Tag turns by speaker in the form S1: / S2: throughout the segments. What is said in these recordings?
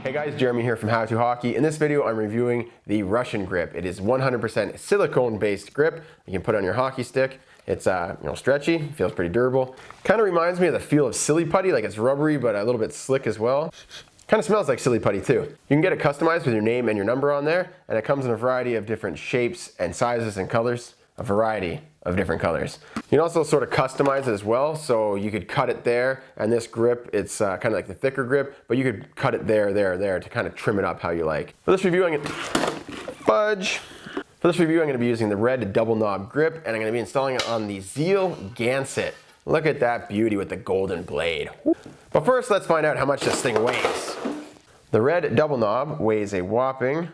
S1: Hey guys, Jeremy here from How To Hockey. In this video, I'm reviewing the Russian grip. It is 100% silicone-based grip. You can put on your hockey stick. It's stretchy, feels pretty durable. Kind of reminds me of the feel of silly putty, like it's rubbery but a little bit slick as well. Kind of smells like silly putty too. You can get it customized with your name and your number on there, and it comes in a variety of different shapes and sizes and colors. A variety of different colors. You can also sort of customize it as well, so you could cut it there, and this grip, it's kind of like the thicker grip, but you could cut it there to kind of trim it up how you like. For this review, I'm going to be using the red double knob grip, and I'm going to be installing it on the Zeal Gansett. Look at that beauty with the golden blade. But first, let's find out how much this thing weighs. The red double knob weighs a whopping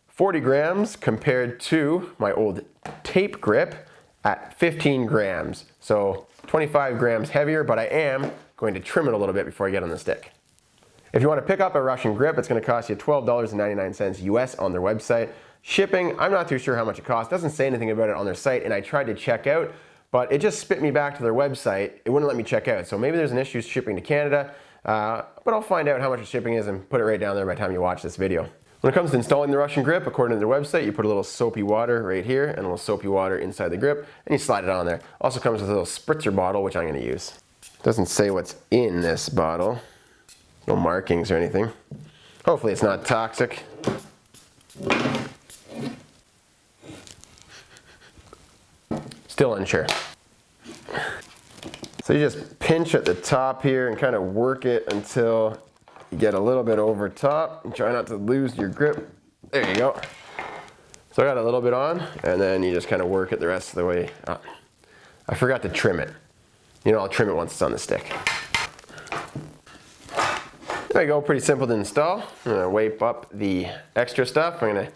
S1: 40 grams compared to my old tape grip at 15 grams. So 25 grams heavier, but I am going to trim it a little bit before I get on the stick. If you want to pick up a Russian grip, it's going to cost you $12.99 US on their website. Shipping, I'm not too sure how much it costs. It doesn't say anything about it on their site, and I tried to check out, but it just spit me back to their website. It wouldn't let me check out. So maybe there's an issue shipping to Canada, but I'll find out how much the shipping is and put it right down there by the time you watch this video. When it comes to installing the Russian grip, according to their website, you put a little soapy water right here and a little soapy water inside the grip, and you slide it on there. Also comes with a little spritzer bottle, which I'm going to use. Doesn't say what's in this bottle. No markings or anything. Hopefully it's not toxic. Still unsure. So you just pinch at the top here and kind of work it until you get a little bit over top and try not to lose your grip. There you go. So I got a little bit on, and then you just kind of work it the rest of the way up. I forgot to trim it. You know, I'll trim it once it's on the stick. There you go, pretty simple to install. I'm gonna wipe up the extra stuff. I'm gonna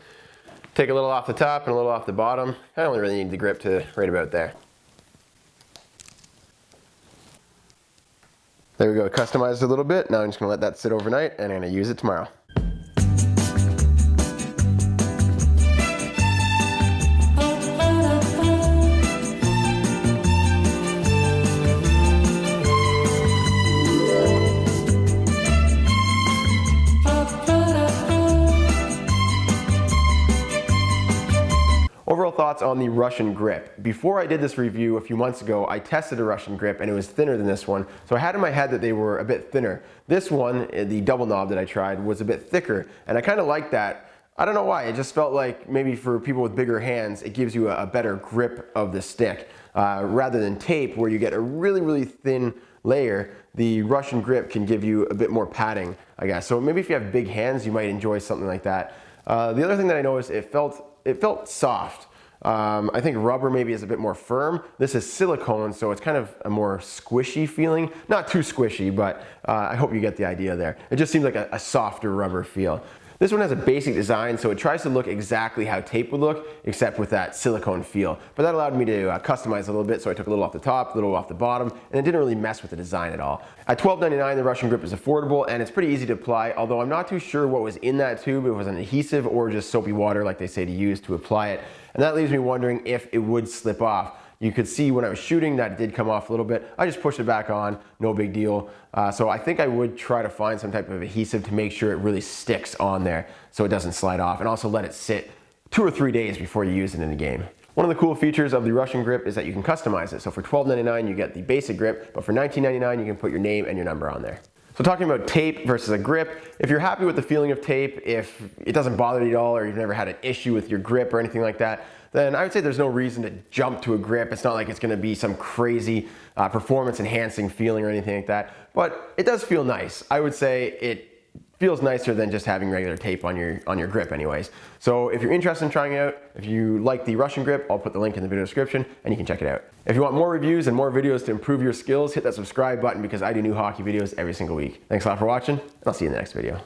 S1: take a little off the top and a little off the bottom. I only really need the grip to right about there. There we go, customized a little bit. Now I'm just gonna let that sit overnight, and I'm gonna use it tomorrow. Overall thoughts on the Russian grip. Before I did this review a few months ago, I tested a Russian grip and it was thinner than this one. So I had in my head that they were a bit thinner. This one, the double knob that I tried, was a bit thicker, and I kind of liked that. I don't know why, it just felt like maybe for people with bigger hands, it gives you a better grip of the stick. Rather than tape, where you get a really, really thin layer, the Russian grip can give you a bit more padding, I guess. So maybe if you have big hands, you might enjoy something like that. The other thing that I noticed, it felt soft. I think rubber maybe is a bit more firm. This is silicone, so it's kind of a more squishy feeling. Not too squishy, but I hope you get the idea there. It just seems like a softer rubber feel. This one has a basic design, so it tries to look exactly how tape would look, except with that silicone feel. But that allowed me to customize a little bit, so I took a little off the top, a little off the bottom, and it didn't really mess with the design at all. At $12.99, the Russian grip is affordable, and it's pretty easy to apply, although I'm not too sure what was in that tube. It was an adhesive or just soapy water like they say to use to apply it. And that leaves me wondering if it would slip off. You could see when I was shooting that it did come off a little bit. I just pushed it back on, no big deal. So I think I would try to find some type of adhesive to make sure it really sticks on there so it doesn't slide off, and also let it sit 2 or 3 days before you use it in the game. One of the cool features of the Russian grip is that you can customize it. So for $12.99 you get the basic grip, but for $19.99 you can put your name and your number on there. So talking about tape versus a grip, if you're happy with the feeling of tape, if it doesn't bother you at all, or you've never had an issue with your grip or anything like that, then I would say there's no reason to jump to a grip. It's not like it's gonna be some crazy performance enhancing feeling or anything like that, but it does feel nice. I would say it feels nicer than just having regular tape on your grip anyways. So if you're interested in trying it out, if you like the Russian grip, I'll put the link in the video description and you can check it out. If you want more reviews and more videos to improve your skills, hit that subscribe button because I do new hockey videos every single week. Thanks a lot for watching, and I'll see you in the next video.